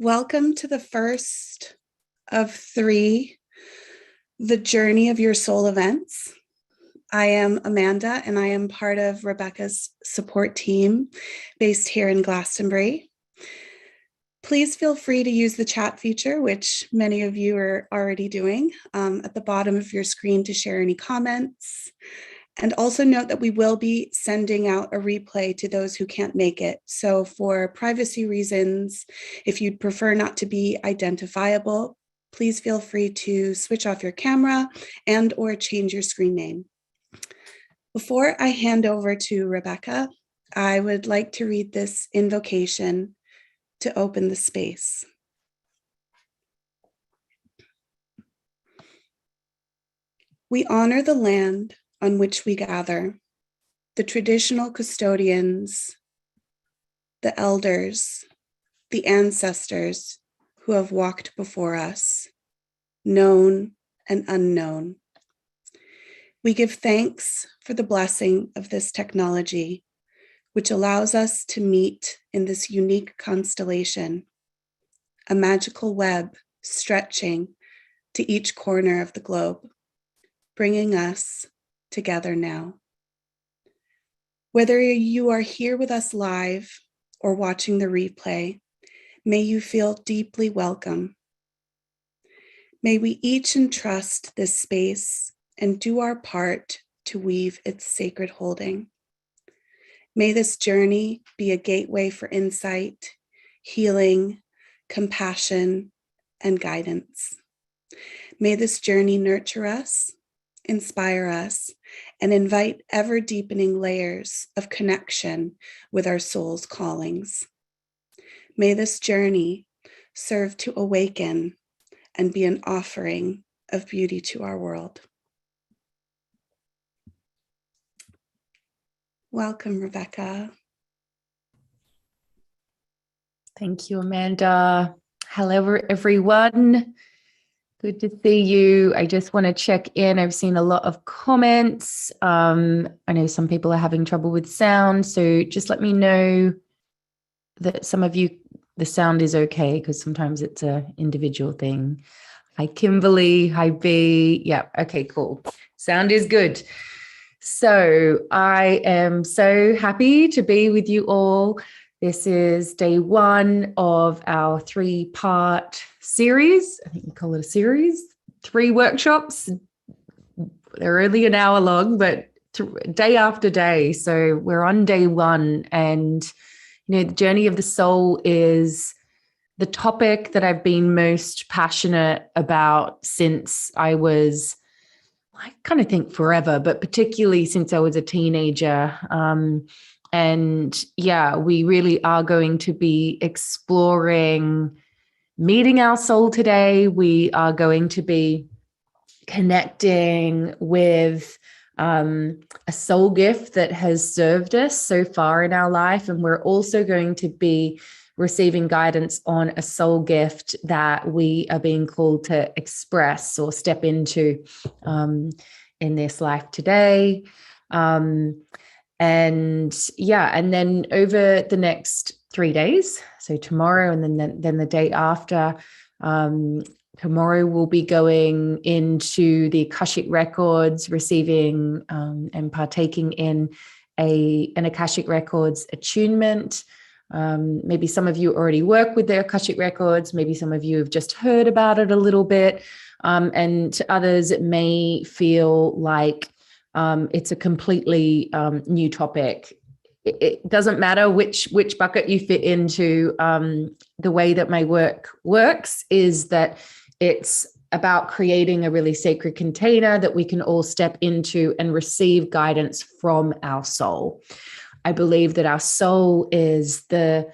Welcome to the first of three The Journey of Your Soul events. I am Amanda, and I am part of Rebecca's support team based here in Glastonbury. Please feel free to use the chat feature, which many of you are already doing, at the bottom of your screen to share any comments. And also note that we will be sending out a replay to those who can't make it. So for privacy reasons, if you'd prefer not to be identifiable, please feel free to switch off your camera and or change your screen name. Before I hand over to Rebecca, I would like to read this invocation to open the space. We honor the land on which we gather, the traditional custodians, the elders, the ancestors who have walked before us, known and unknown. We give thanks for the blessing of this technology, which allows us to meet in this unique constellation, a magical web stretching to each corner of the globe, bringing us together now. Whether you are here with us live or watching the replay, may you feel deeply welcome. May we each entrust this space and do our part to weave its sacred holding. May this journey be a gateway for insight, healing, compassion, and guidance. May this journey nurture us, inspire us, and invite ever-deepening layers of connection with our soul's callings. May this journey serve to awaken and be an offering of beauty to our world. Welcome, Rebecca. Thank you, Amanda. Hello, everyone. Good to see you. I just want to check in. I've seen a lot of comments. I know some people are having trouble with sound, so just let me know that some of you, the sound is okay, because sometimes it's an individual thing. Hi, Kimberly. Hi, B. Yeah, okay, cool. Sound is good. So I am so happy to be with you all. This is day one of our 3-part series. I think we call it a series. 3 workshops. They're only an hour long, but day after day. So we're on day 1. And, the journey of the soul is the topic that I've been most passionate about since I kind of think forever, but particularly since I was a teenager. And yeah, we really are going to be exploring meeting our soul today. We are going to be connecting with a soul gift that has served us so far in our life. And we're also going to be receiving guidance on a soul gift that we are being called to express or step into in this life today. And then over the next 3 days, so tomorrow and then the day after, tomorrow we'll be going into the Akashic Records, receiving and partaking in an Akashic Records attunement. Maybe some of you already work with the Akashic Records. Maybe some of you have just heard about it a little bit. And to others, it may feel like it's a completely new topic. It doesn't matter which bucket you fit into. The way that my work works is that it's about creating a really sacred container that we can all step into and receive guidance from our soul. I believe that our soul is the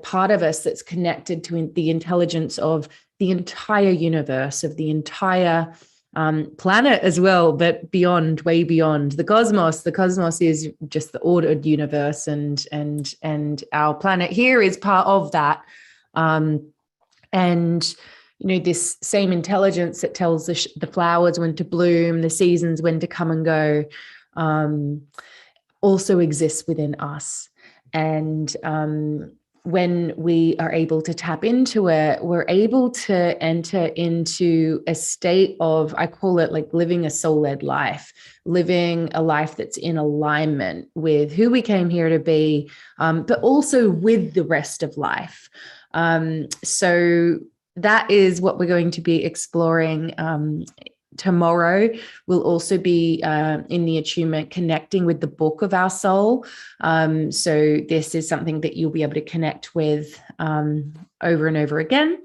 part of us that's connected to the intelligence of the entire universe, of the entire planet as well, but beyond, way beyond the cosmos. The cosmos is just the ordered universe, and our planet here is part of that. And this same intelligence that tells the flowers when to bloom, the seasons when to come and go, also exists within us. And when we are able to tap into it, we're able to enter into a state of, I call it like living a soul-led life, living a life that's in alignment with who we came here to be, but also with the rest of life. So that is what we're going to be exploring tomorrow. We'll also be in the attunement connecting with the book of our soul. So this is something that you'll be able to connect with over and over again.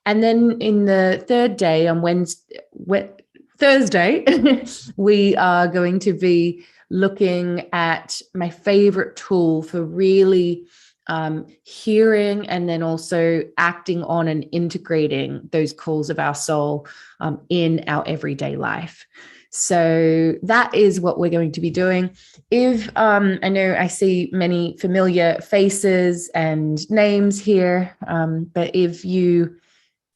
And then in the third day on Thursday, we are going to be looking at my favorite tool for really hearing and then also acting on and integrating those calls of our soul in our everyday life. So that is what we're going to be doing. If I know I see many familiar faces and names here, but if you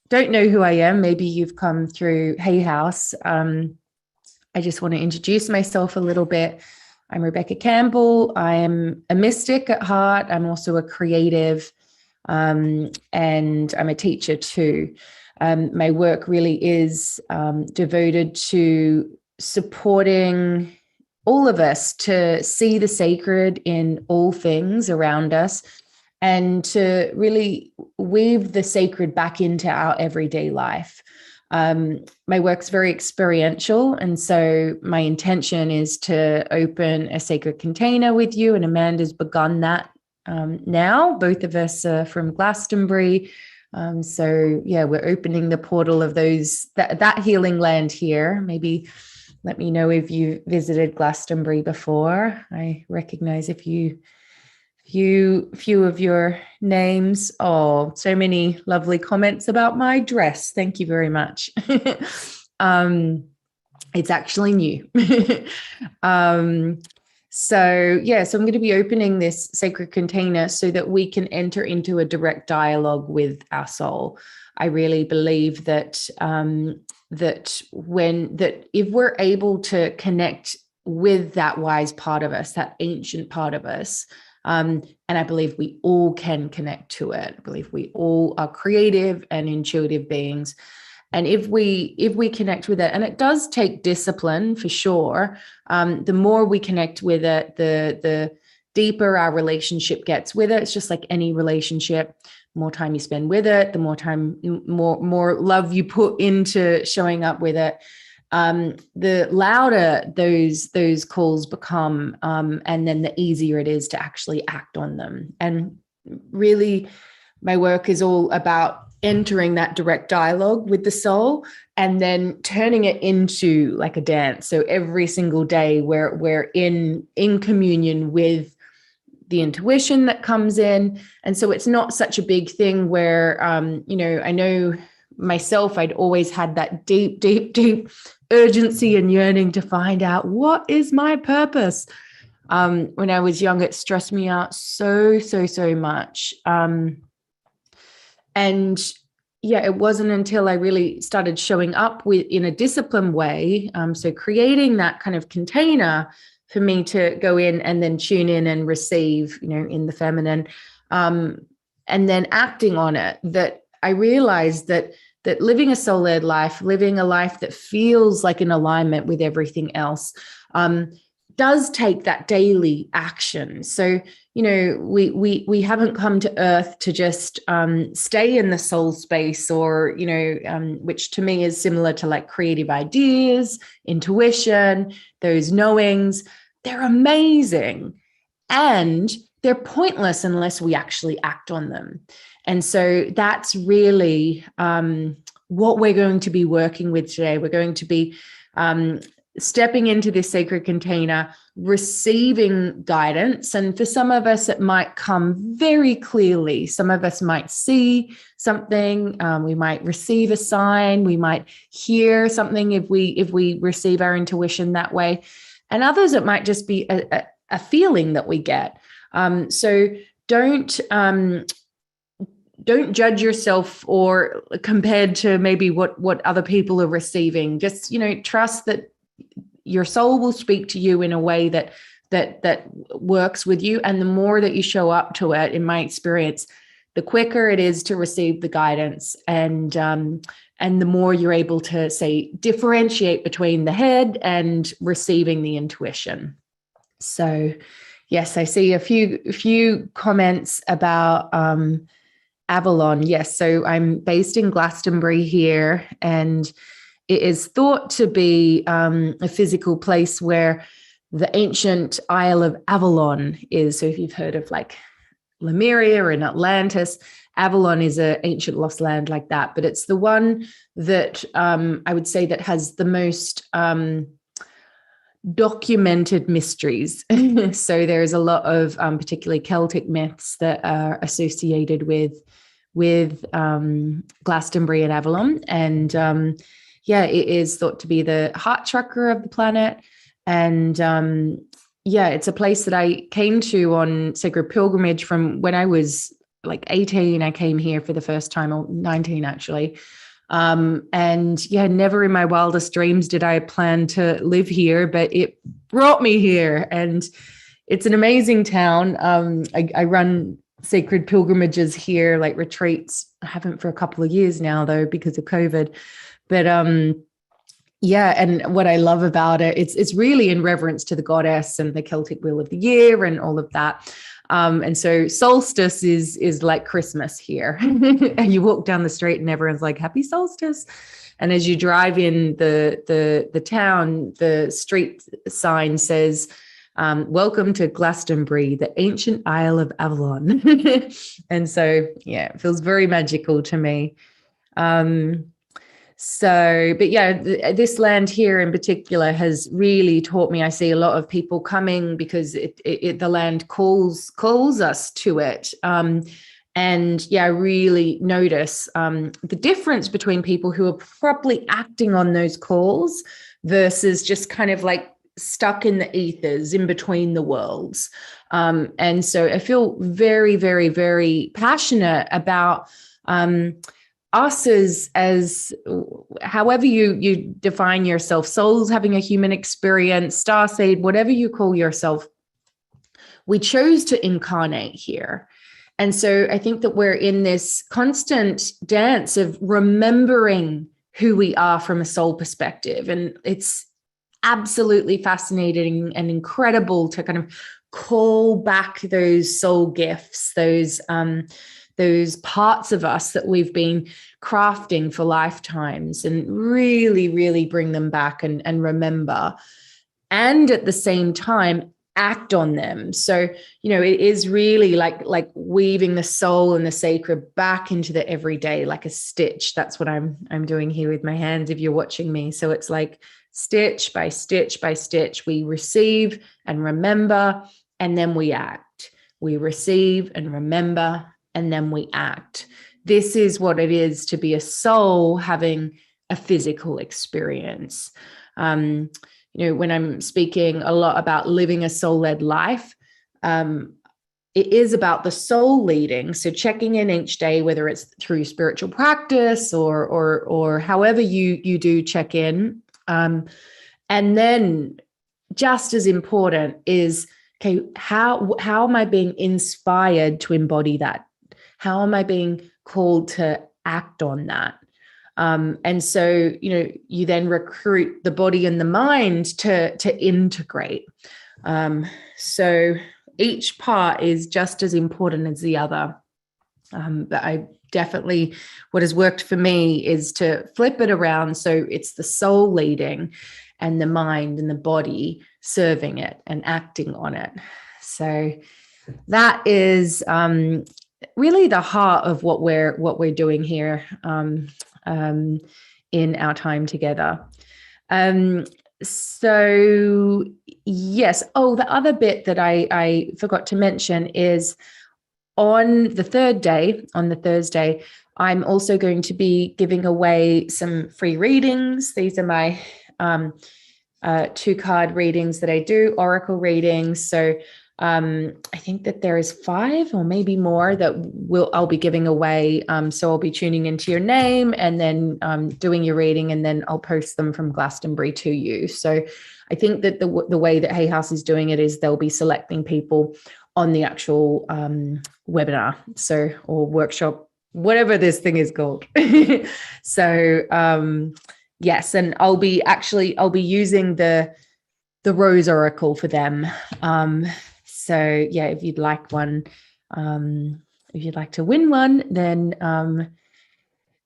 don't know who I am, maybe you've come through Hay House, I just want to introduce myself a little bit. I'm Rebecca Campbell. I am a mystic at heart. I'm also a creative, and I'm a teacher too. My work really is devoted to supporting all of us to see the sacred in all things around us and to really weave the sacred back into our everyday life. My work's very experiential. And so my intention is to open a sacred container with you. And Amanda's begun that now. Both of us are from Glastonbury. So yeah, we're opening the portal of that healing land here. Maybe let me know if you visited Glastonbury before. I recognize few of your names. Oh, so many lovely comments about my dress. Thank you very much. It's actually new. So I'm going to be opening this sacred container so that we can enter into a direct dialogue with our soul. I really believe that if we're able to connect with that wise part of us, that ancient part of us, and I believe we all can connect to it. I believe we all are creative and intuitive beings. And if we connect with it, and it does take discipline for sure, the more we connect with it, the deeper our relationship gets with it. It's just like any relationship. The more time you spend with it, the more love you put into showing up with it. The louder those calls become, and then the easier it is to actually act on them. And really, my work is all about entering that direct dialogue with the soul and then turning it into like a dance. So every single day we're in communion with the intuition that comes in. And so it's not such a big thing where, I know myself, I'd always had that deep urgency and yearning to find out what is my purpose. When I was young, it stressed me out so much. And yeah, it wasn't until I really started showing up in a disciplined way. So creating that kind of container for me to go in and then tune in and receive, in the feminine, and then acting on it, that I realized that living a soul-led life, living a life that feels like in alignment with everything else, does take that daily action. So, we haven't come to earth to just stay in the soul space or, which to me is similar to like creative ideas, intuition, those knowings. They're amazing. And they're pointless unless we actually act on them. And so that's really what we're going to be working with today. We're going to be stepping into this sacred container, receiving guidance. And for some of us, it might come very clearly. Some of us might see something. We might receive a sign. We might hear something if we receive our intuition that way. And others, it might just be a feeling that we get. So don't judge yourself or compared to maybe what other people are receiving. Just, trust that your soul will speak to you in a way that works with you. And the more that you show up to it, in my experience, the quicker it is to receive the guidance, and the more you're able to, say, differentiate between the head and receiving the intuition. So yes, I see a few comments about Avalon. Yes, so I'm based in Glastonbury here, and it is thought to be a physical place where the ancient Isle of Avalon is. So if you've heard of like Lemuria and Atlantis, Avalon is an ancient lost land like that, but it's the one that I would say that has the most documented mysteries. So there's a lot of particularly Celtic myths that are associated with Glastonbury and Avalon. And it is thought to be the heart chakra of the planet. And it's a place that I came to on sacred pilgrimage from when I was like 18. I came here for the first time, or 19 actually. Never in my wildest dreams did I plan to live here, but it brought me here, and it's an amazing town. I run sacred pilgrimages here, like retreats. I haven't for a couple of years now though, because of COVID. But and what I love about it, it's really in reverence to the goddess and the Celtic wheel of the year and all of that. And so solstice is like Christmas here. And you walk down the street and everyone's like, happy solstice. And as you drive in the town, the street sign says, welcome to Glastonbury, the ancient Isle of Avalon. And so, it feels very magical to me. This land here in particular has really taught me. I see a lot of people coming because the land calls us to it. I really notice the difference between people who are properly acting on those calls versus just kind of like stuck in the ethers in between the worlds. And so I feel very, very, very passionate about us as however you define yourself, souls having a human experience, starseed, whatever you call yourself, we chose to incarnate here. And so I think that we're in this constant dance of remembering who we are from a soul perspective. And it's absolutely fascinating and incredible to kind of call back those soul gifts, those parts of us that we've been crafting for lifetimes, and really, really bring them back and remember. And at the same time, act on them. So, it is really like weaving the soul and the sacred back into the everyday, like a stitch. That's what I'm doing here with my hands, if you're watching me. So it's like stitch by stitch by stitch. We receive and remember, and then we act. We receive and remember, and then we act. This is what it is to be a soul having a physical experience. When I'm speaking a lot about living a soul-led life, it is about the soul leading. So checking in each day, whether it's through spiritual practice or however you do check in. And then just as important is, okay, how am I being inspired to embody that? How am I being called to act on that? And so, you then recruit the body and the mind to integrate. So each part is just as important as the other. But I definitely, what has worked for me is to flip it around. So it's the soul leading and the mind and the body serving it and acting on it. So that is really the heart of what we're doing here in our time together. So yes. Oh, the other bit that I forgot to mention is on the third day, on the Thursday, I'm also going to be giving away some free readings. These are my 2-card readings that I do, oracle readings. So I think that there is 5 or maybe more that I'll be giving away. So I'll be tuning into your name and then doing your reading, and then I'll post them from Glastonbury to you. So I think that the way that Hay House is doing it is they'll be selecting people on the actual webinar, so, or workshop, whatever this thing is called. So yes, and I'll be using the Rose Oracle for them. So yeah, if you'd like one, if you'd like to win one, then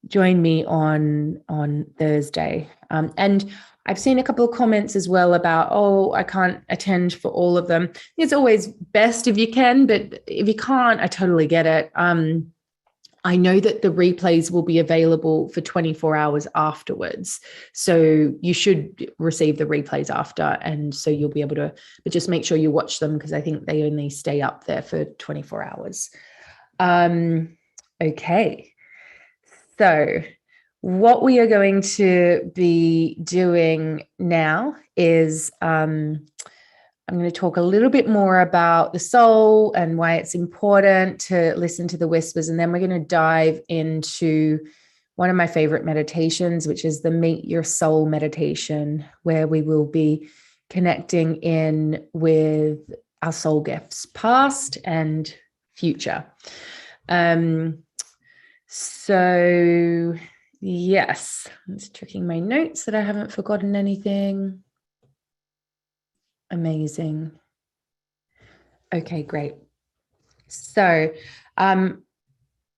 join me on Thursday. And I've seen a couple of comments as well about, oh, I can't attend for all of them. It's always best if you can, but if you can't, I totally get it. I know that the replays will be available for 24 hours afterwards. So you should receive the replays after. And so you'll be able to, but just make sure you watch them, because I think they only stay up there for 24 hours. Okay. So what we are going to be doing now is I'm going to talk a little bit more about the soul and why it's important to listen to the whispers. And then we're going to dive into one of my favorite meditations, which is the Meet Your Soul meditation, where we will be connecting in with our soul gifts, past and future. So yes, I'm just checking my notes that I haven't forgotten anything. Amazing. Okay, great. So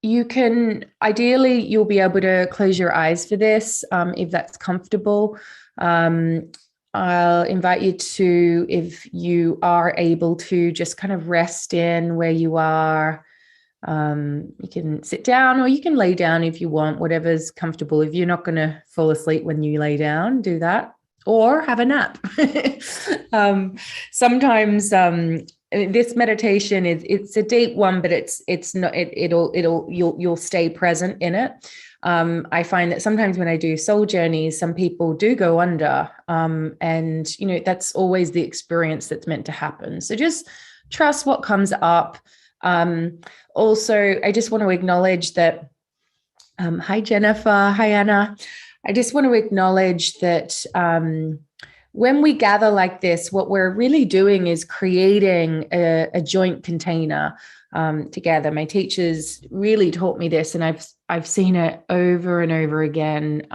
you can, ideally, you'll be able to close your eyes for this if that's comfortable. I'll invite you to, if you are able to, just kind of rest in where you are. You can sit down or you can lay down if you want, whatever's comfortable. If you're not going to fall asleep when you lay down, do that, or have a nap. Sometimes this meditation it's a deep one, but it's not, you'll stay present in it. I find that sometimes when I do soul journeys, some people do go under, and that's always the experience that's meant to happen. So just trust what comes up. Also, I just want to acknowledge that, hi, Jennifer. Hi, Anna. I just want to acknowledge that when we gather like this, what we're really doing is creating a joint container together. My teachers really taught me this, and I've seen it over and over again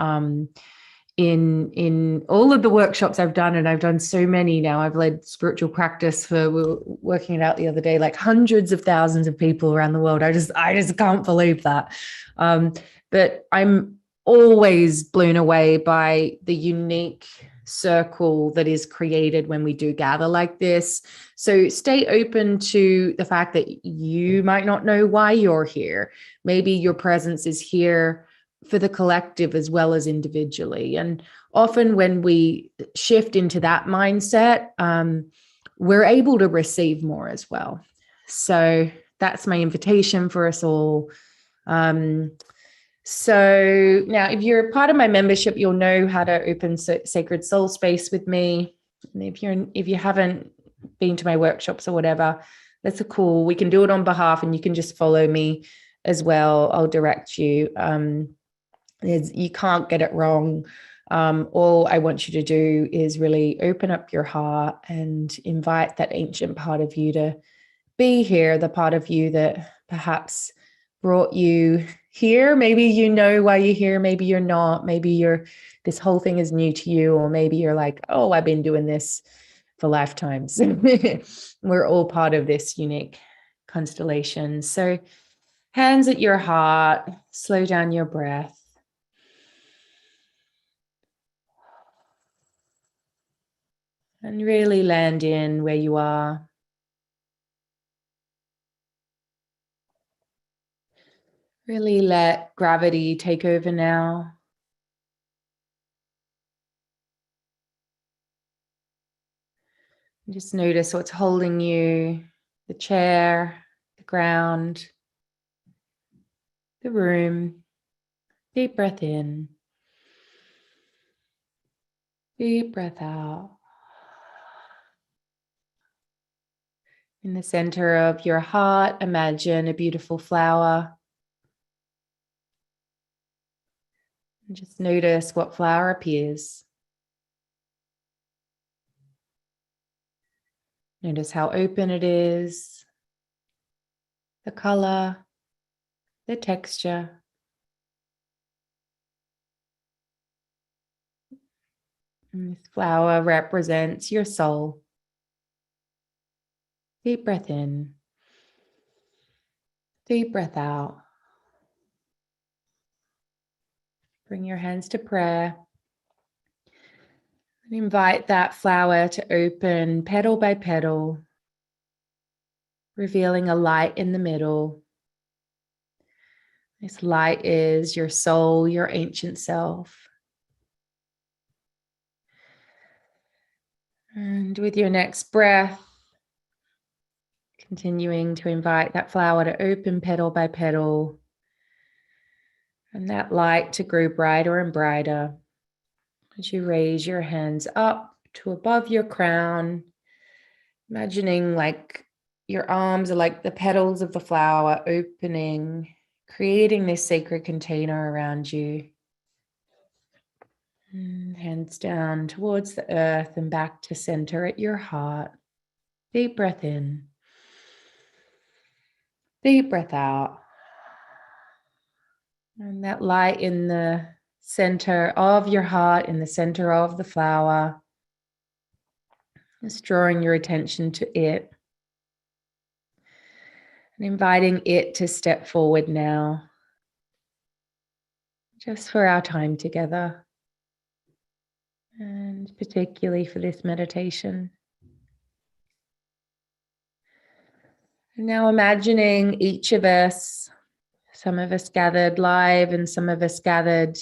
in all of the workshops I've done, and I've done so many now. I've led spiritual practice we were working it out the other day, like hundreds of thousands of people around the world. I just can't believe that. But I'm always blown away by the unique circle that is created when we do gather like this. So stay open to the fact that you might not know why you're here. Maybe your presence is here for the collective as well as individually. And often when we shift into that mindset, we're able to receive more as well. So that's my invitation for us all. So now, if you're a part of my membership, you'll know how to open Sacred Soul Space with me. And if you haven't been to my workshops or whatever, that's cool. We can do it on behalf, and you can just follow me as well. I'll direct you. You can't get it wrong. All I want you to do is really open up your heart and invite that ancient part of you to be here, the part of you that perhaps brought you here. Maybe you know why you're here, maybe you're not, maybe this whole thing is new to you, or maybe you're like, oh, I've been doing this for lifetimes. We're all part of this unique constellation. So hands at your heart, slow down your breath. And really land in where you are. Really let gravity take over now. Just notice what's holding you, the chair, the ground, the room. Deep breath in. Deep breath out. In the center of your heart, imagine a beautiful flower. And just notice what flower appears. Notice how open it is, the color, the texture. And this flower represents your soul. Deep breath in. Deep breath out. Bring your hands to prayer. And invite that flower to open petal by petal, revealing a light in the middle. This light is your soul, your ancient self. And with your next breath, continuing to invite that flower to open petal by petal, and that light to grow brighter and brighter as you raise your hands up to above your crown, imagining like your arms are like the petals of the flower opening, creating this sacred container around you. And hands down towards the earth and back to center at your heart. Deep breath in. Deep breath out. And that light in the center of your heart, in the center of the flower, just drawing your attention to it and inviting it to step forward now, just for our time together, and particularly for this meditation. And now imagining each of us, some of us gathered live and some of us gathered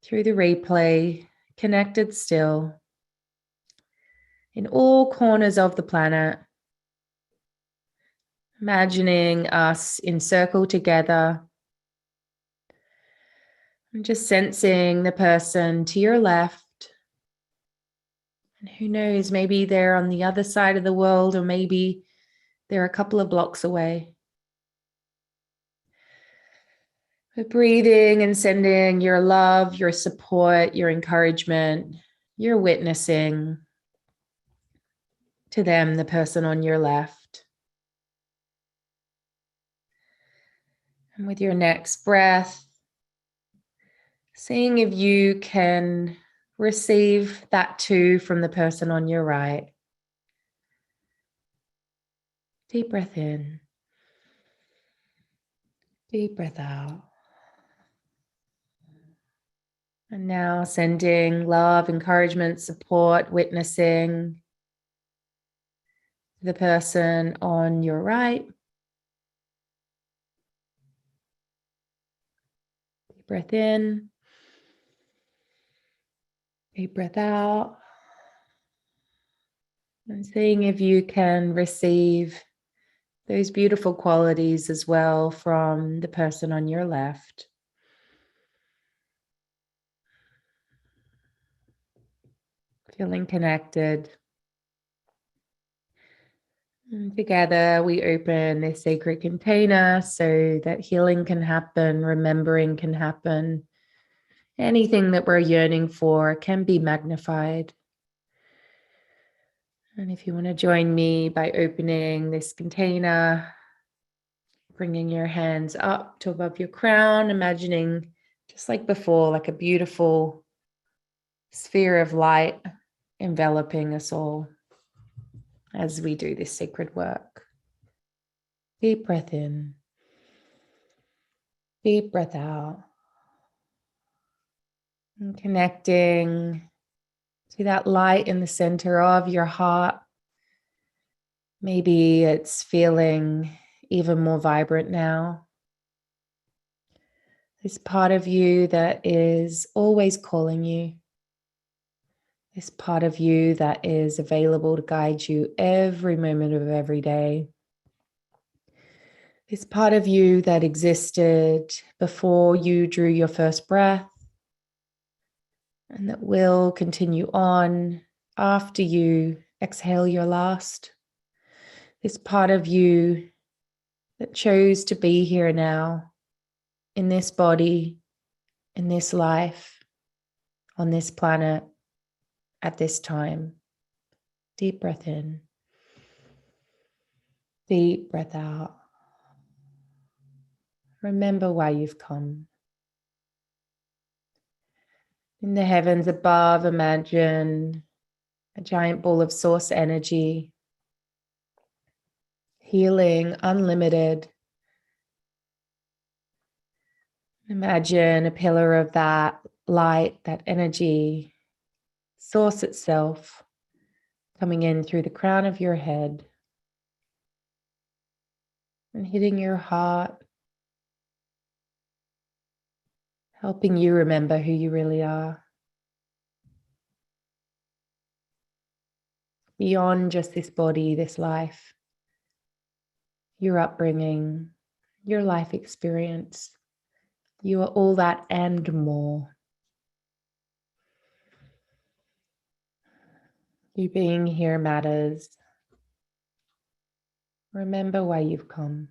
through the replay, connected still, in all corners of the planet, imagining us in circle together, and just sensing the person to your left. And who knows, maybe they're on the other side of the world, or maybe they're a couple of blocks away. But breathing and sending your love, your support, your encouragement, your witnessing to them, the person on your left. And with your next breath, seeing if you can receive that too from the person on your right. Deep breath in. Deep breath out. And now sending love, encouragement, support, witnessing to the person on your right. Deep breath in. Deep breath out. And seeing if you can receive those beautiful qualities as well from the person on your left. Feeling connected. And together we open this sacred container so that healing can happen, remembering can happen. Anything that we're yearning for can be magnified. And if you want to join me by opening this container, bringing your hands up to above your crown, imagining just like before, like a beautiful sphere of light enveloping us all as we do this sacred work. Deep breath in. Deep breath out. And connecting to that light in the center of your heart. Maybe it's feeling even more vibrant now. This part of you that is always calling you. This part of you that is available to guide you every moment of every day. This part of you that existed before you drew your first breath and that will continue on after you exhale your last. This part of you that chose to be here now, in this body, in this life, on this planet, at this time. Deep breath in. Deep breath out. remember why you've come. In the heavens above, imagine a giant ball of source energy, healing, unlimited. Imagine a pillar of that light, that energy, source itself, coming in through the crown of your head and hitting your heart, helping you remember who you really are. Beyond just this body, this life, your upbringing, your life experience. You are all that and more. You being here matters. Remember why you've come.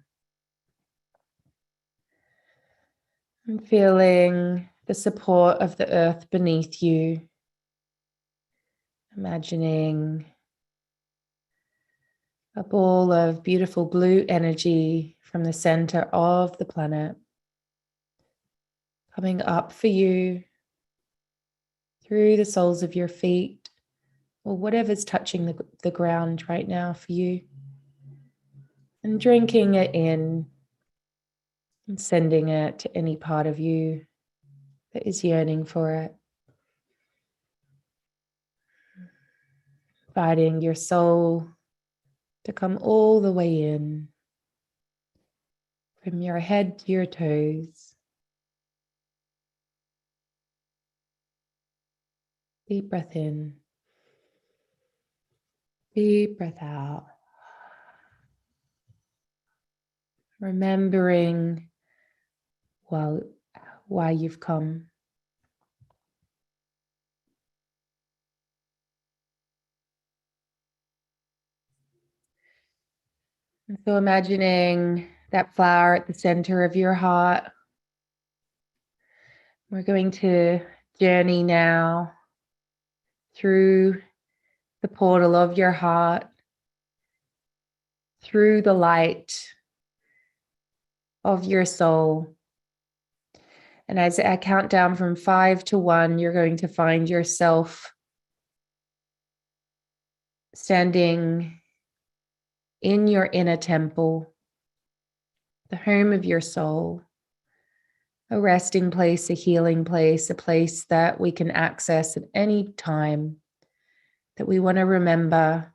And feeling the support of the earth beneath you. Imagining a ball of beautiful blue energy from the center of the planet coming up for you through the soles of your feet or whatever's touching the ground right now for you, and drinking it in and sending it to any part of you that is yearning for it. Inviting your soul to come all the way in, from your head to your toes. Deep breath in. Deep breath out. Remembering why you've come. And so imagining that flower at the center of your heart. We're going to journey now through the portal of your heart, through the light of your soul. And as I count down from 5 to 1, you're going to find yourself standing in your inner temple, the home of your soul, a resting place, a healing place, a place that we can access at any time, that we want to remember,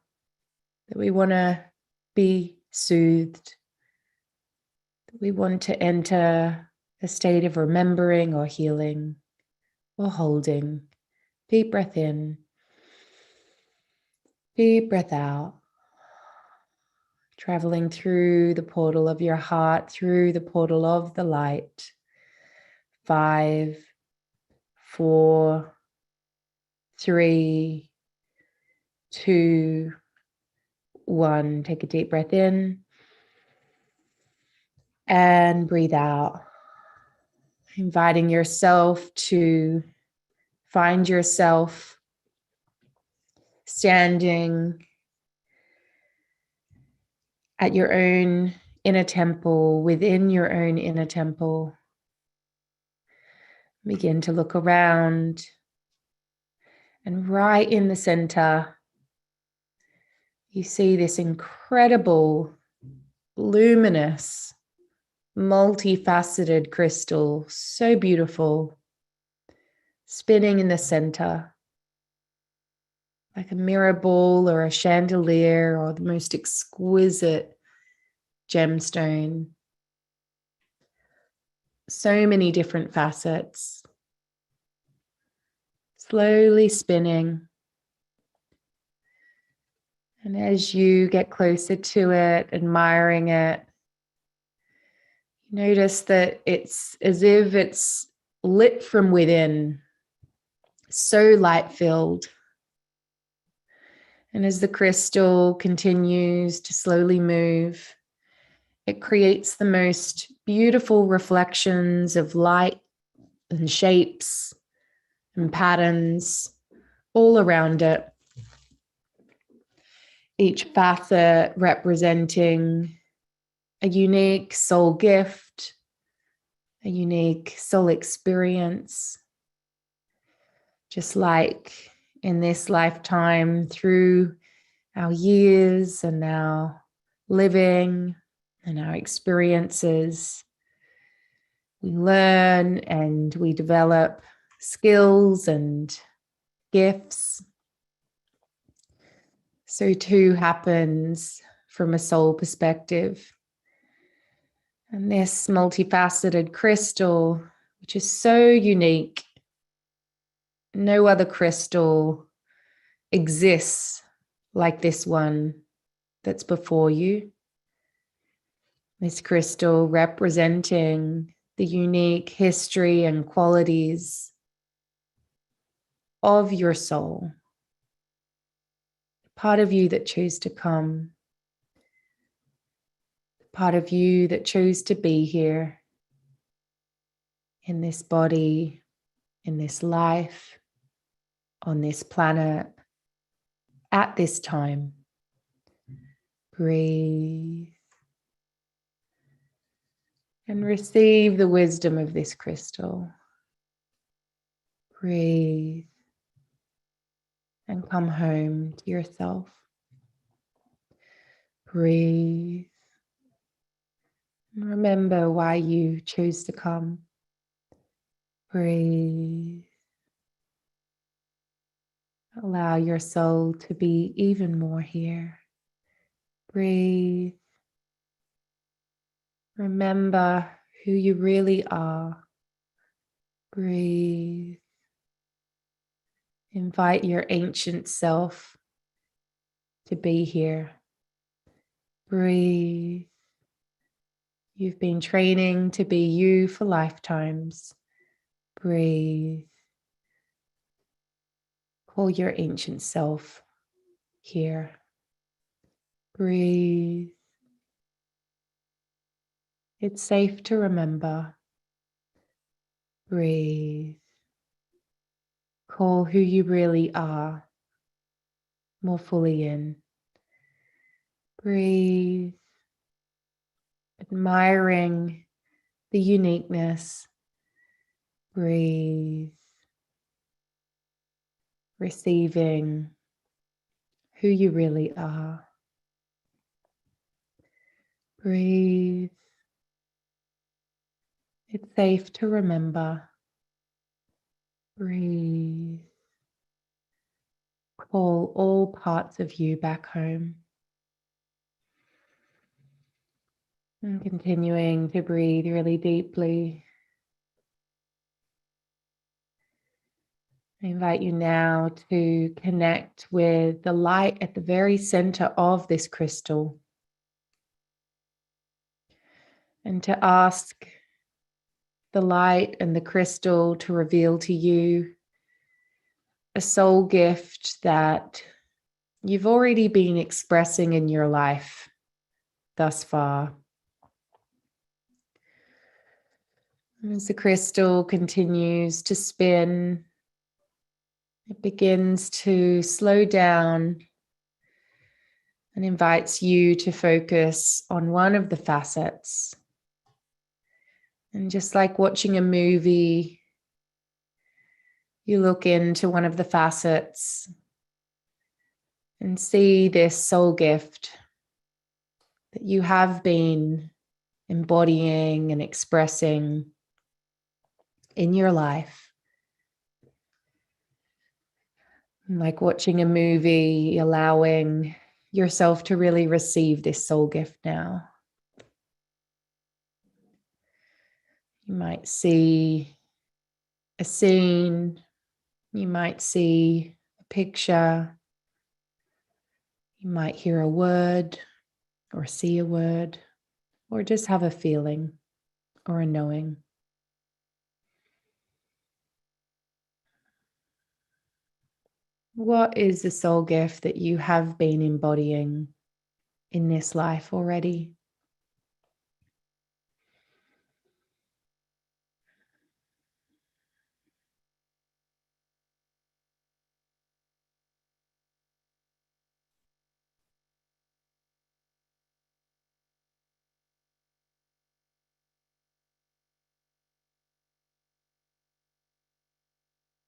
that we want to be soothed, that we want to enter a state of remembering or healing or holding. Deep breath in, deep breath out. Traveling through the portal of your heart, through the portal of the light. 5, 4, 3, 2, 1. Take a deep breath in and breathe out. Inviting yourself to find yourself standing at your own inner temple, within your own inner temple. Begin to look around, and right in the center, you see this incredible, luminous, multifaceted crystal, so beautiful, spinning in the center, like a mirror ball or a chandelier or the most exquisite gemstone. So many different facets, slowly spinning. And as you get closer to it, admiring it, notice that it's as if it's lit from within, so light-filled. And as the crystal continues to slowly move, it creates the most beautiful reflections of light and shapes and patterns all around it. Each facet representing a unique soul gift a unique soul experience, just like in this lifetime, through our years and our living and our experiences, we learn and we develop skills and gifts. So too happens from a soul perspective. And this multifaceted crystal, which is so unique, no other crystal exists like this one that's before you. This crystal representing the unique history and qualities of your soul, part of you that chose to come, part of you that chose to be here in this body, in this life, on this planet, at this time. Breathe and receive the wisdom of this crystal. Breathe and come home to yourself. Breathe and remember why you chose to come. Breathe. Allow your soul to be even more here. Breathe. Remember who you really are. Breathe. Invite your ancient self to be here. Breathe. You've been training to be you for lifetimes. Breathe. Call your ancient self here. Breathe. It's safe to remember. Breathe. Call who you really are more fully in. Breathe. Admiring the uniqueness. Breathe. Receiving who you really are. Breathe. It's safe to remember. Breathe. Call all parts of you back home. And continuing to breathe really deeply. I invite you now to connect with the light at the very center of this crystal and to ask the light and the crystal to reveal to you a soul gift that you've already been expressing in your life thus far. As the crystal continues to spin, it begins to slow down and invites you to focus on one of the facets. And just like watching a movie, you look into one of the facets and see this soul gift that you have been embodying and expressing in your life. Like watching a movie, allowing yourself to really receive this soul gift now. You might see a scene, you might see a picture, you might hear a word or see a word, or just have a feeling or a knowing. What is the soul gift that you have been embodying in this life already?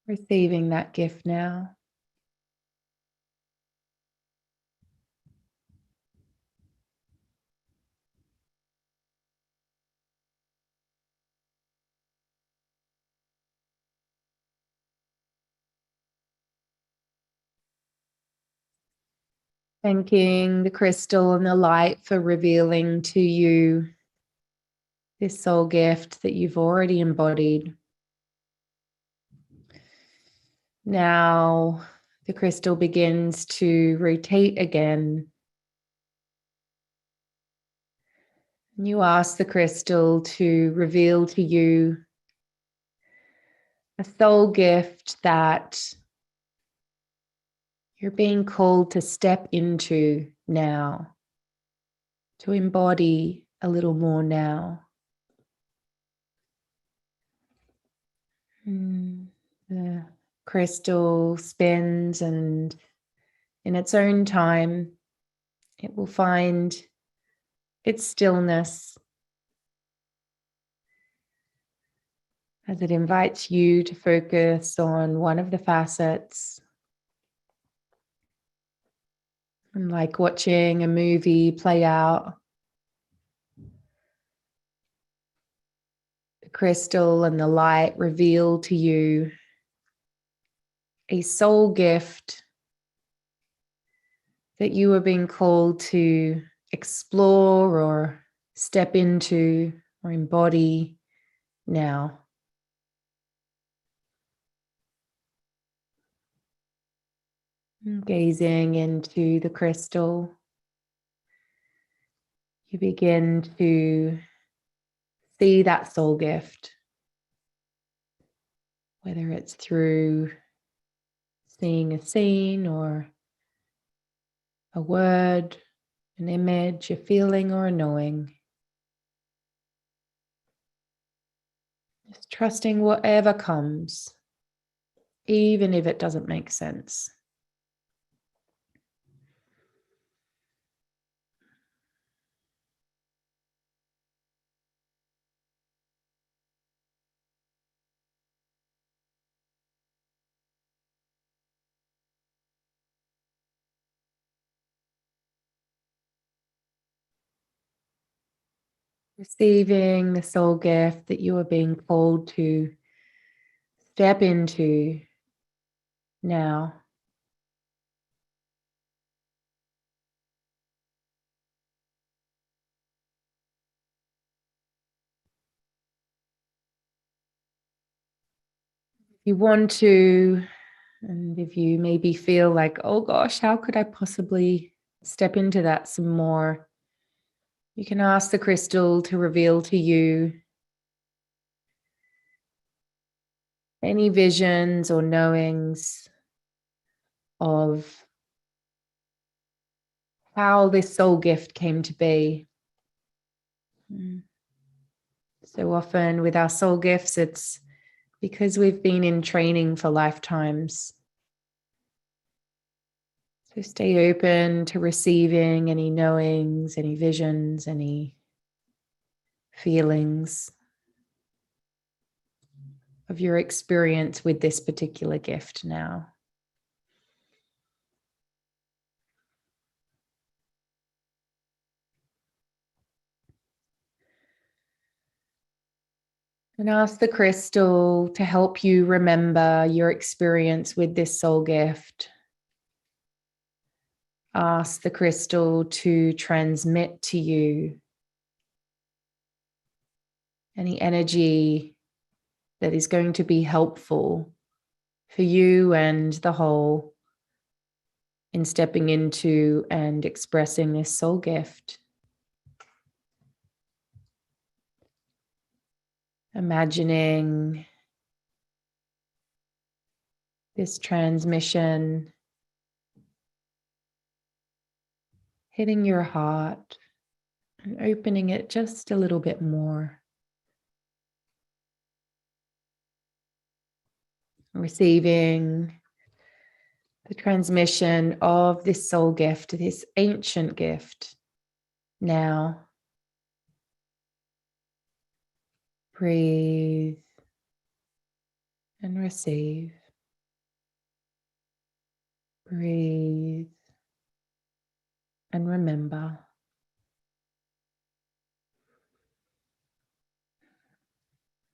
Receiving that gift now. Thanking the crystal and the light for revealing to you this soul gift that you've already embodied. Now the crystal begins to rotate again. And you ask the crystal to reveal to you a soul gift that you're being called to step into now, to embody a little more now. The crystal spins, and in its own time, it will find its stillness as it invites you to focus on one of the facets. And like watching a movie play out, the crystal and the light reveal to you a soul gift that you are being called to explore or step into or embody now. Gazing into the crystal, you begin to see that soul gift, whether it's through seeing a scene or a word, an image, a feeling, or a knowing. Just trusting whatever comes, even if it doesn't make sense. Receiving the soul gift that you are being called to step into now. If you want to, and if you maybe feel like, oh gosh, how could I possibly step into that some more? You can ask the crystal to reveal to you any visions or knowings of how this soul gift came to be. So often with our soul gifts, it's because we've been in training for lifetimes. So stay open to receiving any knowings, any visions, any feelings of your experience with this particular gift now. And ask the crystal to help you remember your experience with this soul gift. Ask the crystal to transmit to you any energy that is going to be helpful for you and the whole in stepping into and expressing this soul gift. Imagining this transmission hitting your heart and opening it just a little bit more. Receiving the transmission of this soul gift, this ancient gift. Now, breathe and receive. Breathe and remember.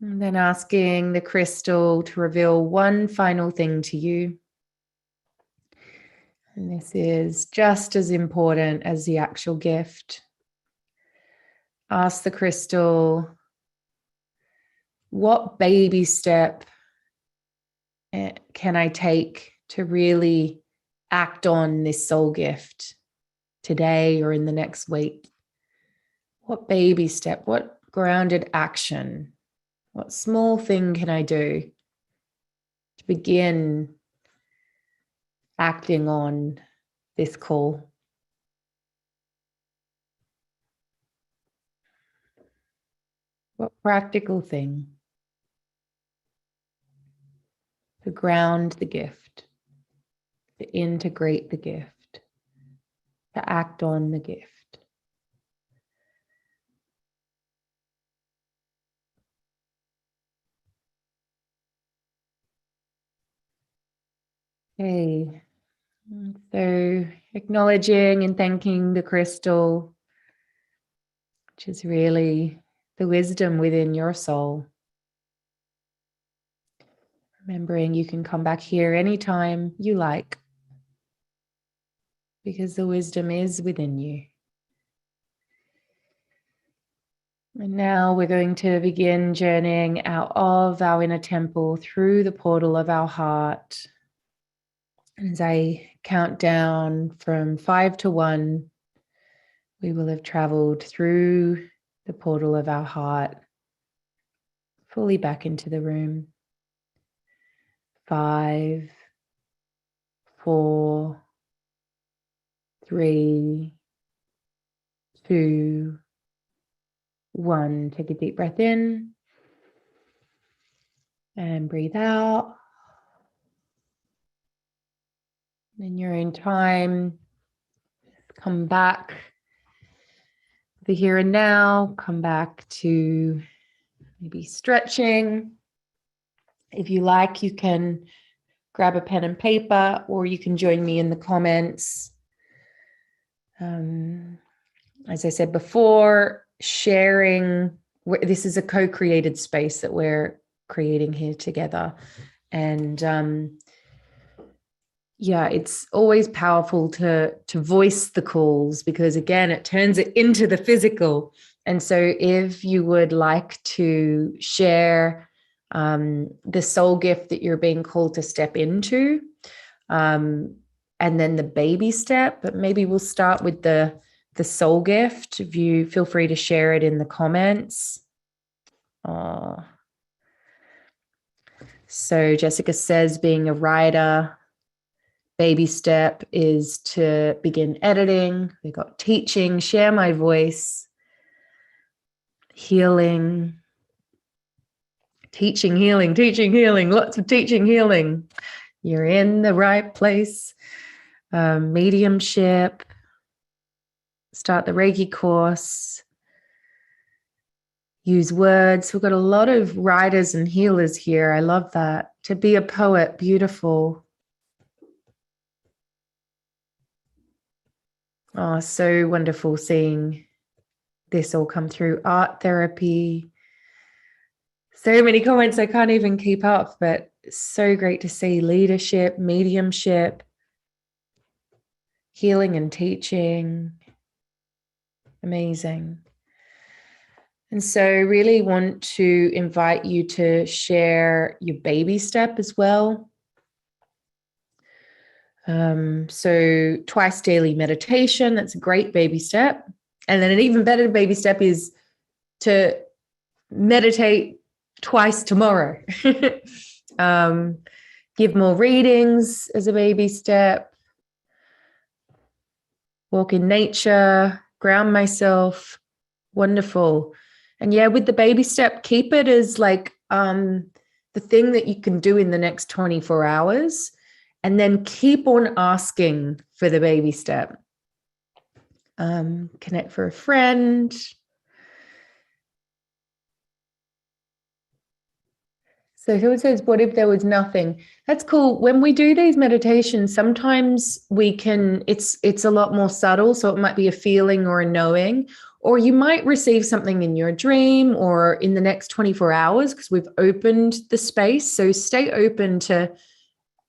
And then asking the crystal to reveal one final thing to you. And this is just as important as the actual gift. Ask the crystal, what baby step can I take to really act on this soul gift today or in the next week? What baby step, what grounded action, what small thing can I do to begin acting on this call? What practical thing to ground the gift, to integrate the gift, to act on the gift? Okay, so acknowledging and thanking the crystal, which is really the wisdom within your soul. Remembering you can come back here anytime you like, because the wisdom is within you. And now we're going to begin journeying out of our inner temple through the portal of our heart. As I count down from 5 to 1, we will have traveled through the portal of our heart, fully back into the room. 5, 4, 3, 2, 1. Take a deep breath in and breathe out. In your own time, come back the here and now, come back to maybe stretching. If you like, you can grab a pen and paper, or you can join me in the comments. As I said before, sharing, this is a co-created space that we're creating here together. And yeah, it's always powerful to voice the calls, because again, it turns it into the physical. And so if you would like to share the soul gift that you're being called to step into, and then the baby step, but maybe we'll start with the soul gift. If you feel free to share it in the comments. So Jessica says, being a writer, baby step is to begin editing. We got teaching, share my voice, healing, teaching, healing, lots of teaching, healing. You're in the right place. Mediumship, start the Reiki course, use words. We've got a lot of writers and healers here. I love that. To be a poet, beautiful. Oh, so wonderful seeing this all come through. Art therapy. So many comments, I can't even keep up, but so great to see. Leadership, mediumship, healing and teaching. Amazing. And so really want to invite you to share your baby step as well. So twice daily meditation, that's a great baby step. And then an even better baby step is to meditate twice tomorrow. Give more readings as a baby step. Walk in nature, ground myself. Wonderful. And yeah, with the baby step, keep it as like the thing that you can do in the next 24 hours. And then keep on asking for the baby step. Connect for a friend. So who says, what if there was nothing? That's cool. When we do these meditations, sometimes it's a lot more subtle. So it might be a feeling or a knowing, or you might receive something in your dream or in the next 24 hours because we've opened the space. So stay open to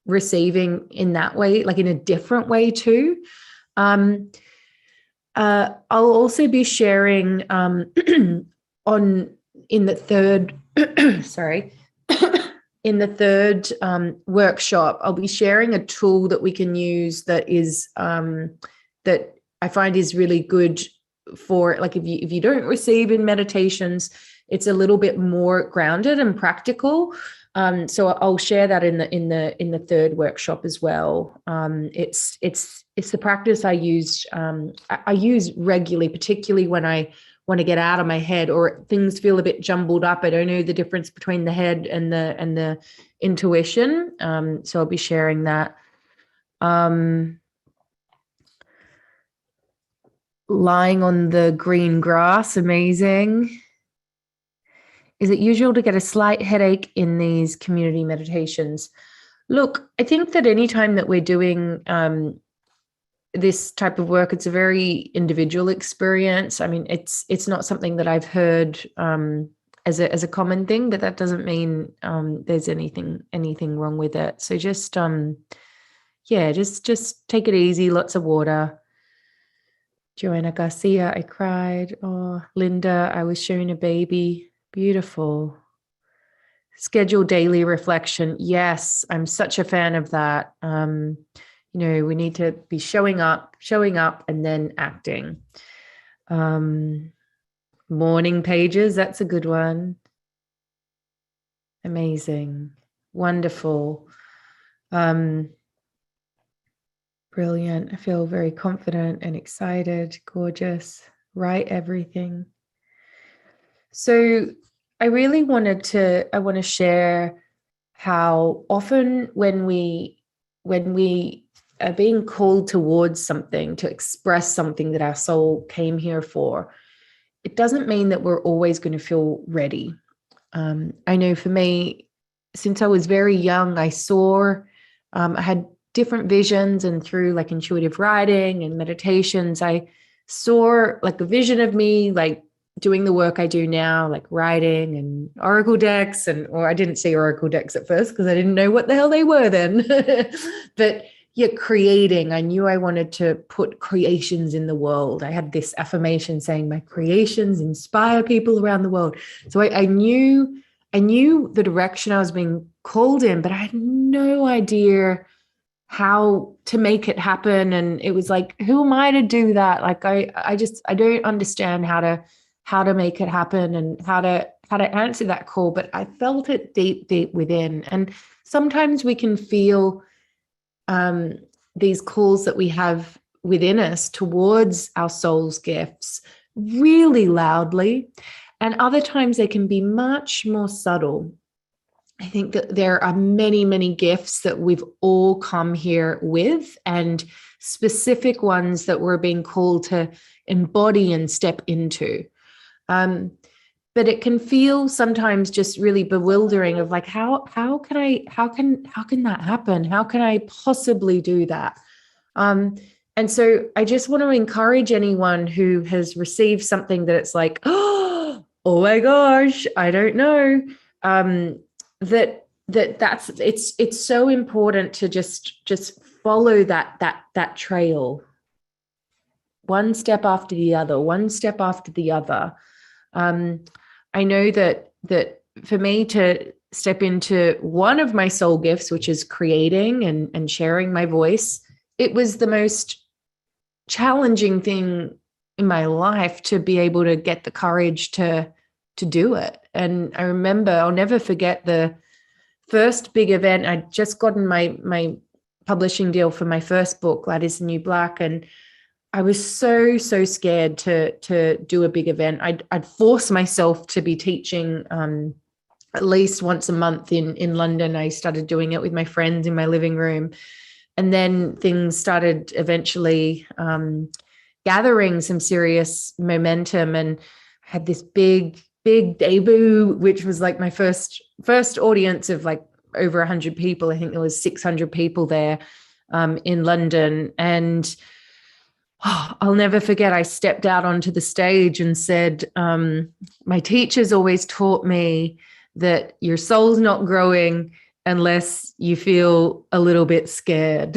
receiving in that way, like in a different way too. I'll also be sharing in the third, sorry, in the third workshop, I'll be sharing a tool that we can use that is that I find is really good for, like, if you don't receive in meditations, it's a little bit more grounded and practical. So I'll share that in the third workshop as well. It's the practice I use regularly, particularly when I want to get out of my head or things feel a bit jumbled up. I don't know the difference between the head and the intuition. So I'll be sharing that. Lying on the green grass, amazing. Is it usual to get a slight headache in these community meditations? Look, I think that anytime that we're doing this type of work, it's a very individual experience. I mean, it's not something that I've heard as a common thing, but that doesn't mean there's anything wrong with it. So just just take it easy. Lots of water. Joanna Garcia, I cried. Oh, Linda, I was shown a baby. Beautiful. Schedule daily reflection. Yes, I'm such a fan of that. We need to be showing up, and then acting. Morning pages, that's a good one. Amazing. Wonderful. Brilliant. I feel very confident and excited. Gorgeous. Write everything. So I really want to share how often when we are being called towards something, to express something that our soul came here for, it doesn't mean that we're always going to feel ready. I know for me, since I was very young, I had different visions, and through like intuitive writing and meditations, I saw like a vision of me like doing the work I do now, like writing and oracle decks, or I didn't see oracle decks at first because I didn't know what the hell they were then. But yeah, creating. I knew I wanted to put creations in the world. I had this affirmation saying my creations inspire people around the world. So I knew the direction I was being called in, but I had no idea how to make it happen. And it was like, who am I to do that? Like I don't understand how to make it happen and how to answer that call. But I felt it deep within. And sometimes we can feel these calls that we have within us towards our soul's gifts really loudly. And other times they can be much more subtle. I think that there are many, many gifts that we've all come here with, and specific ones that we're being called to embody and step into. But it can feel sometimes just really bewildering of like, how can that happen? How can I possibly do that? And so I just want to encourage anyone who has received something that it's like, oh my gosh, I don't know. That's it's so important to just follow that trail, one step after the other. I know that for me to step into one of my soul gifts, which is creating and sharing my voice, it was the most challenging thing in my life to be able to get the courage to do it. And I remember, I'll never forget the first big event. I'd just gotten my publishing deal for my first book, Light is the New Black. And I was so scared to do a big event. I'd force myself to be teaching at least once a month in London. I started doing it with my friends in my living room. And then things started eventually gathering some serious momentum. And I had this big big debut, which was like my first audience of like over 100 people. I think there was 600 people there in London. And I'll never forget, I stepped out onto the stage and said, my teachers always taught me that your soul's not growing unless you feel a little bit scared.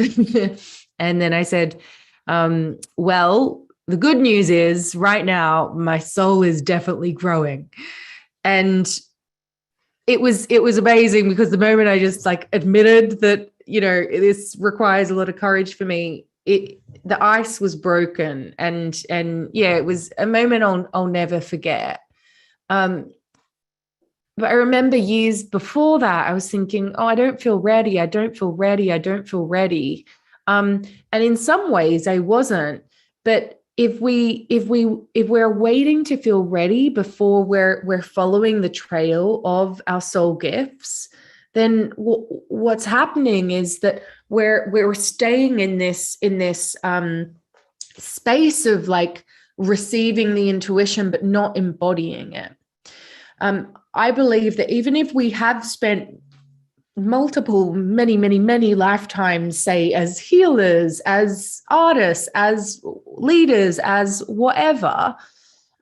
And then I said, well, the good news is right now, my soul is definitely growing. And it was amazing, because the moment I just like admitted that, you know, this requires a lot of courage for me, the ice was broken. And yeah, it was a moment I'll never forget. But I remember years before that, I was thinking, oh, I don't feel ready. I don't feel ready. I don't feel ready. And in some ways I wasn't. But if we're waiting to feel ready before we're following the trail of our soul gifts, then what's happening is that we're staying in this space of like receiving the intuition but not embodying it. I believe that even if we have spent many lifetimes, say, as healers, as artists, as leaders, as whatever,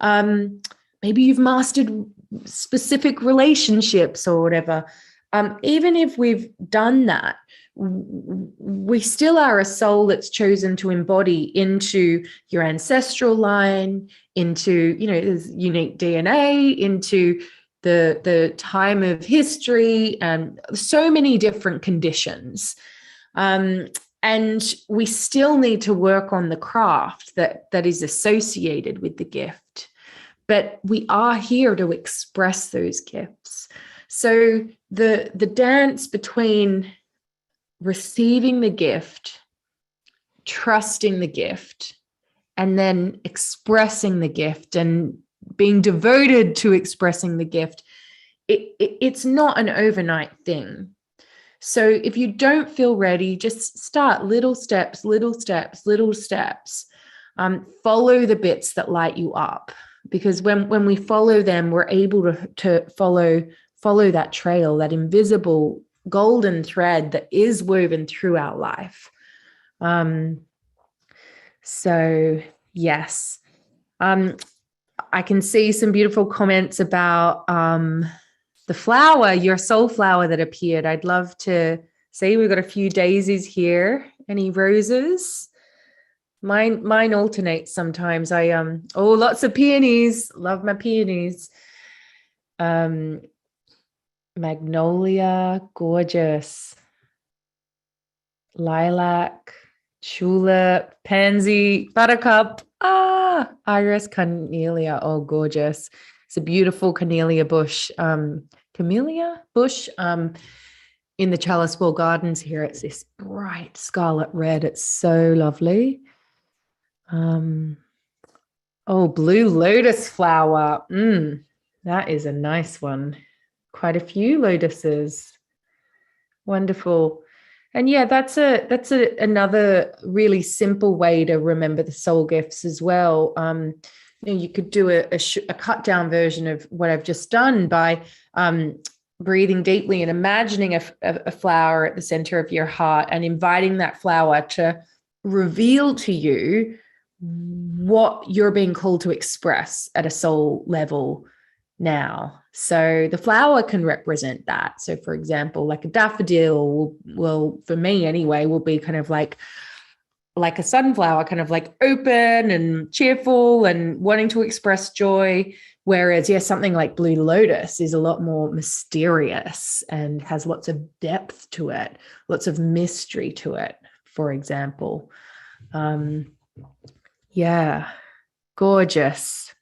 maybe you've mastered specific relationships or whatever. Even if we've done that, we still are a soul that's chosen to embody into your ancestral line, into, you know, there's unique DNA, into the time of history, and so many different conditions. And we still need to work on the craft that is associated with the gift. But we are here to express those gifts. So the dance between receiving the gift, trusting the gift, and then expressing the gift and being devoted to expressing the gift, it's not an overnight thing. So if you don't feel ready, just start little steps. Follow the bits that light you up, because when we follow them, we're able to follow that trail, that invisible golden thread that is woven through our life. So yes. I can see some beautiful comments about the flower, your soul flower that appeared. I'd love to see. We've got a few daisies here. Any roses? Mine alternates sometimes. Lots of peonies. Love my peonies. Magnolia, gorgeous. Lilac, tulip, pansy, buttercup. Iris, camellia. Oh, gorgeous. It's a beautiful camellia bush. Camellia bush in the Chalice Wall Gardens here. It's this bright scarlet red. It's so lovely. Blue lotus flower. That is a nice one. Quite a few lotuses. Wonderful. And yeah, that's another really simple way to remember the soul gifts as well. You could do a cut down version of what I've just done by breathing deeply and imagining a flower at the center of your heart, and inviting that flower to reveal to you what you're being called to express at a soul level now. So the flower can represent that. So for example, like a daffodil will for me anyway, will be kind of like a sunflower, kind of like open and cheerful and wanting to express joy. Whereas, something like blue lotus is a lot more mysterious and has lots of depth to it, lots of mystery to it, for example. Gorgeous.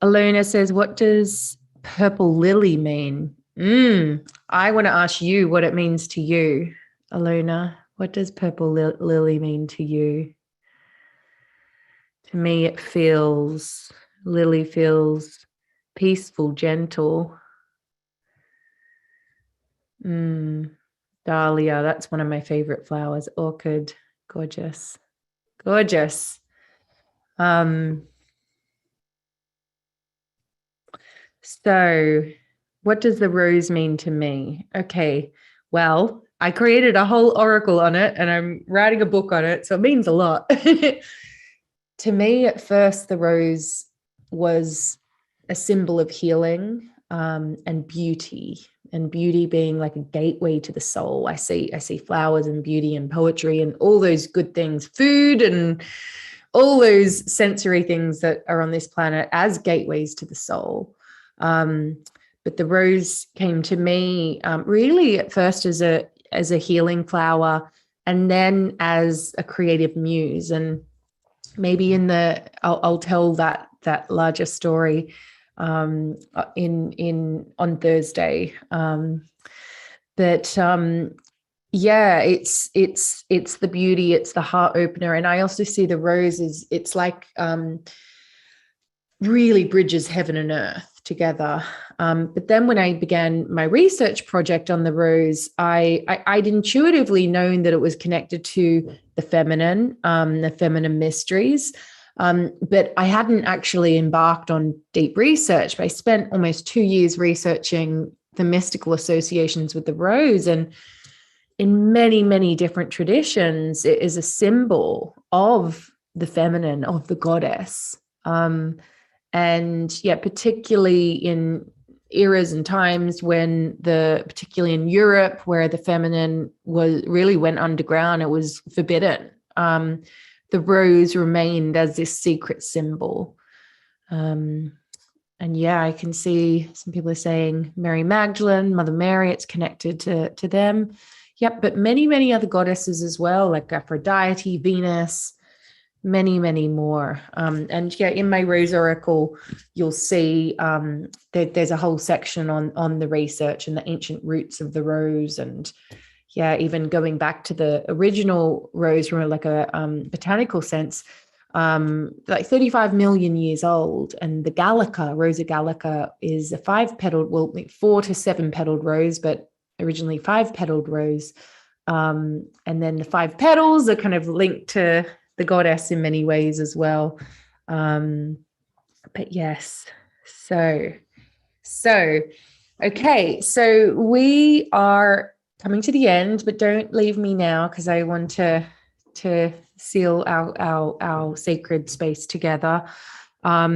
Alona says, what does purple lily mean? I want to ask you what it means to you, Alona. What does purple lily mean to you? To me, lily feels peaceful, gentle. Dahlia, that's one of my favorite flowers. Orchid, gorgeous. So, what does the rose mean to me? Okay, well, I created a whole oracle on it and I'm writing a book on it. So it means a lot. To me, at first, the rose was a symbol of healing, and beauty being like a gateway to the soul. I see flowers and beauty and poetry and all those good things, food and all those sensory things that are on this planet as gateways to the soul. But the rose came to me really at first as a healing flower, and then as a creative muse. And maybe I'll tell that larger story in on Thursday. But yeah, it's the beauty, it's the heart opener. And I also see the rose as it's like really bridges heaven and earth together. But then when I began my research project on the rose, I'd intuitively known that it was connected to the feminine mysteries. But I hadn't actually embarked on deep research. But I spent almost 2 years researching the mystical associations with the rose. And in many, many different traditions, it is a symbol of the feminine, of the goddess. And yeah, particularly in eras and times when particularly in Europe, where the feminine really went underground, it was forbidden. The rose remained as this secret symbol. And yeah, I can see some people are saying Mary Magdalene, Mother Mary, it's connected to them. Yep, but many, many other goddesses as well, like Aphrodite, Venus, many, many more. And yeah, in my Rose Oracle, you'll see that there's a whole section on the research and the ancient roots of the rose. And yeah, even going back to the original rose from like a botanical sense, like 35 million years old. And the Gallica, Rosa Gallica, is a 5-petaled, well, 4 to 7-petaled rose, but originally 5-petaled rose. And then the 5 petals are kind of linked to the goddess in many ways as well. But yes, so okay, so we are coming to the end, but don't leave me now, because I want to seal our sacred space together. I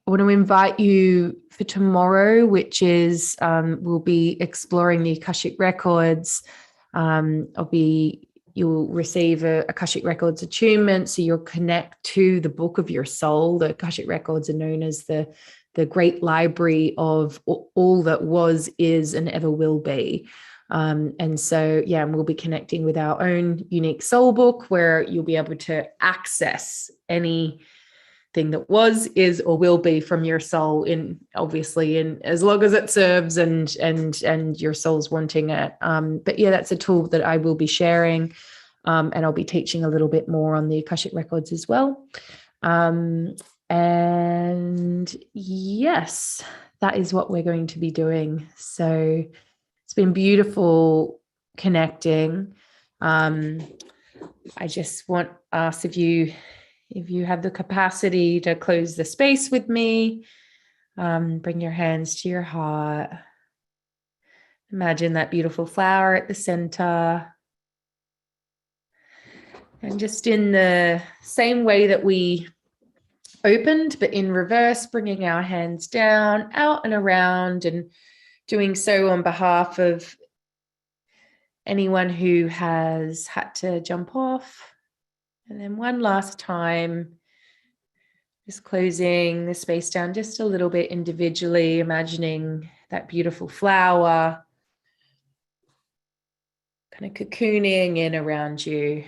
want to invite you for tomorrow, which is we'll be exploring the Akashic Records. You'll receive a Akashic Records attunement, so you'll connect to the book of your soul. The Akashic Records are known as the great library of all that was, is, and ever will be. And so, yeah, we'll be connecting with our own unique soul book, where you'll be able to access anything that was, is, or will be from your soul, in as long as it serves and your soul's wanting it. But yeah, that's a tool that I will be sharing, and I'll be teaching a little bit more on the Akashic Records as well. And yes, that is what we're going to be doing. So it's been beautiful connecting. I just want to ask if you have the capacity to close the space with me, bring your hands to your heart. Imagine that beautiful flower at the center. And just in the same way that we opened, but in reverse, bringing our hands down, out and around, and doing so on behalf of anyone who has had to jump off. And then one last time, just closing the space down just a little bit individually, imagining that beautiful flower kind of cocooning in around you,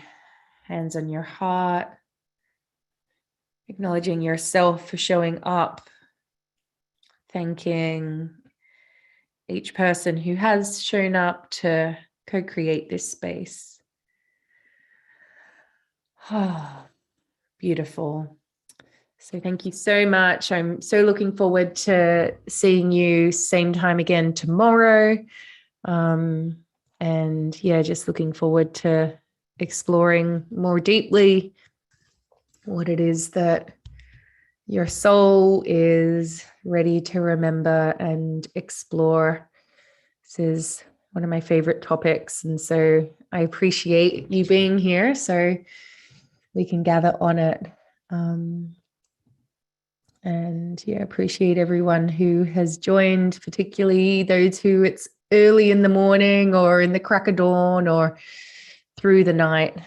hands on your heart, acknowledging yourself for showing up, thanking each person who has shown up to co-create this space. Oh, beautiful. So thank you so much. I'm so looking forward to seeing you same time again tomorrow. And yeah, just looking forward to exploring more deeply what it is that your soul is ready to remember and explore. This is one of my favorite topics. And so I appreciate you being here so we can gather on it. And yeah, appreciate everyone who has joined, particularly those who it's early in the morning or in the crack of dawn or through the night.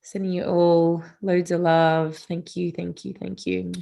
Sending you all loads of love. Thank you, thank you, thank you.